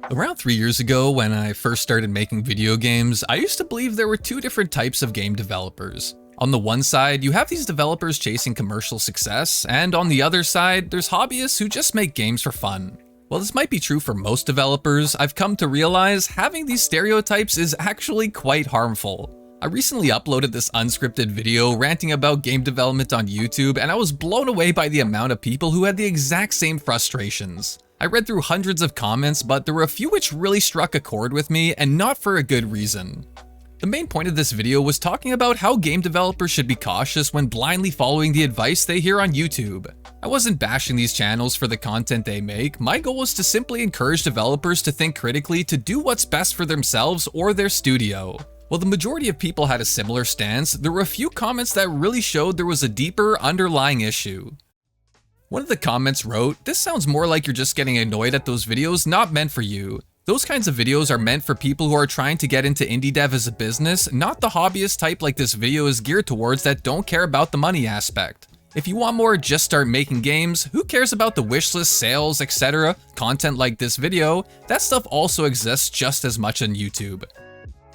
Around 3 years ago, when I first started making video games, I used to believe there were two different types of game developers. On the one side, you have these developers chasing commercial success, and on the other side, there's hobbyists who just make games for fun. While this might be true for most developers, I've come to realize having these stereotypes is actually quite harmful. I recently uploaded this unscripted video ranting about game development on YouTube, and I was blown away by the amount of people who had the exact same frustrations. I read through hundreds of comments, but there were a few which really struck a chord with me, and not for a good reason. The main point of this video was talking about how game developers should be cautious when blindly following the advice they hear on YouTube. I wasn't bashing these channels for the content they make. My goal was to simply encourage developers to think critically to do what's best for themselves or their studio. While the majority of people had a similar stance, there were a few comments that really showed there was a deeper underlying issue. One of the comments wrote, "This sounds more like you're just getting annoyed at those videos not meant for you. Those kinds of videos are meant for people who are trying to get into indie dev as a business, not the hobbyist type like this video is geared towards that don't care about the money aspect. If you want more, just start making games. Who cares about the wishlist, sales, etc. Content like this video? That stuff also exists just as much on YouTube."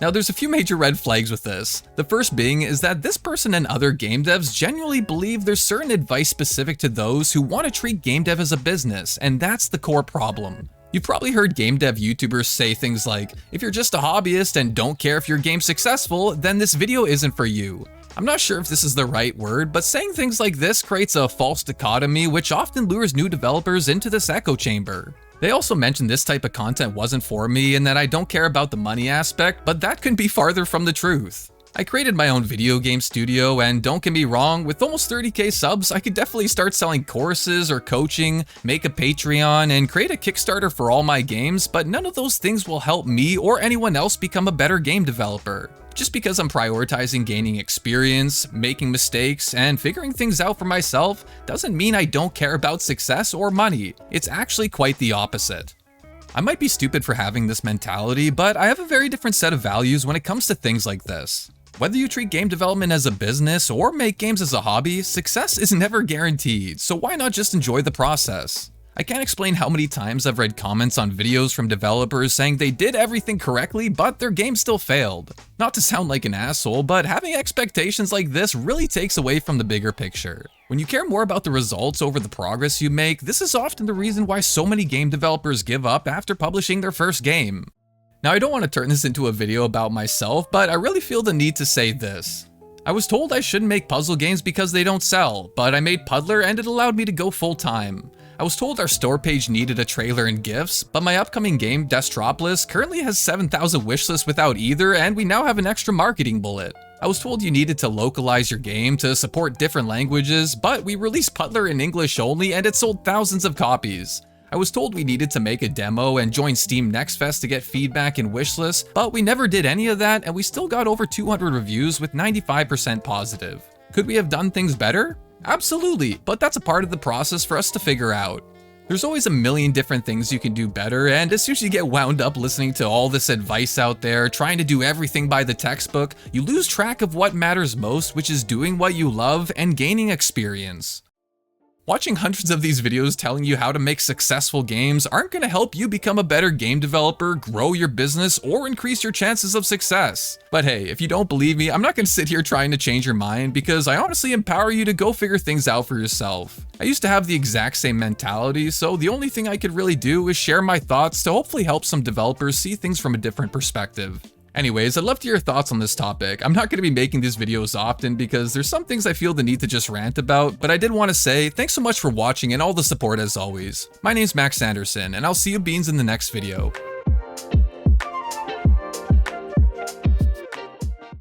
Now there's a few major red flags with this. The first being is that this person and other game devs genuinely believe there's certain advice specific to those who want to treat game dev as a business, and that's the core problem. You've probably heard game dev YouTubers say things like, if you're just a hobbyist and don't care if your game's successful, then this video isn't for you. I'm not sure if this is the right word, but saying things like this creates a false dichotomy which often lures new developers into this echo chamber. They also mentioned this type of content wasn't for me and that I don't care about the money aspect, but that couldn't be farther from the truth. I created my own video game studio, and don't get me wrong, with almost 30k subs, I could definitely start selling courses or coaching, make a Patreon, and create a Kickstarter for all my games, but none of those things will help me or anyone else become a better game developer. Just because I'm prioritizing gaining experience, making mistakes, and figuring things out for myself doesn't mean I don't care about success or money. It's actually quite the opposite. I might be stupid for having this mentality, but I have a very different set of values when it comes to things like this. Whether you treat game development as a business or make games as a hobby, success is never guaranteed, so why not just enjoy the process? I can't explain how many times I've read comments on videos from developers saying they did everything correctly, but their game still failed. Not to sound like an asshole, but having expectations like this really takes away from the bigger picture. When you care more about the results over the progress you make, this is often the reason why so many game developers give up after publishing their first game. Now, I don't want to turn this into a video about myself, but I really feel the need to say this. I was told I shouldn't make puzzle games because they don't sell, but I made Puttler and it allowed me to go full time. I was told our store page needed a trailer and GIFs, but my upcoming game, Desktropolis, currently has 7,000 wishlists without either, and we now have an extra marketing bullet. I was told you needed to localize your game to support different languages, but we released Puttler in English only and it sold thousands of copies. I was told we needed to make a demo and join Steam Next Fest to get feedback and wishlists, but we never did any of that and we still got over 200 reviews with 95% positive. Could we have done things better? Absolutely, but that's a part of the process for us to figure out. There's always a million different things you can do better, and as soon as you get wound up listening to all this advice out there, trying to do everything by the textbook, you lose track of what matters most, which is doing what you love and gaining experience. Watching hundreds of these videos telling you how to make successful games aren't going to help you become a better game developer, grow your business, or increase your chances of success. But hey, if you don't believe me, I'm not going to sit here trying to change your mind because I honestly empower you to go figure things out for yourself. I used to have the exact same mentality, so the only thing I could really do is share my thoughts to hopefully help some developers see things from a different perspective. Anyways, I'd love to hear your thoughts on this topic. I'm not going to be making these videos often because there's some things I feel the need to just rant about, but I did want to say thanks so much for watching and all the support as always. My name's Max Anderson, and I'll see you beans in the next video.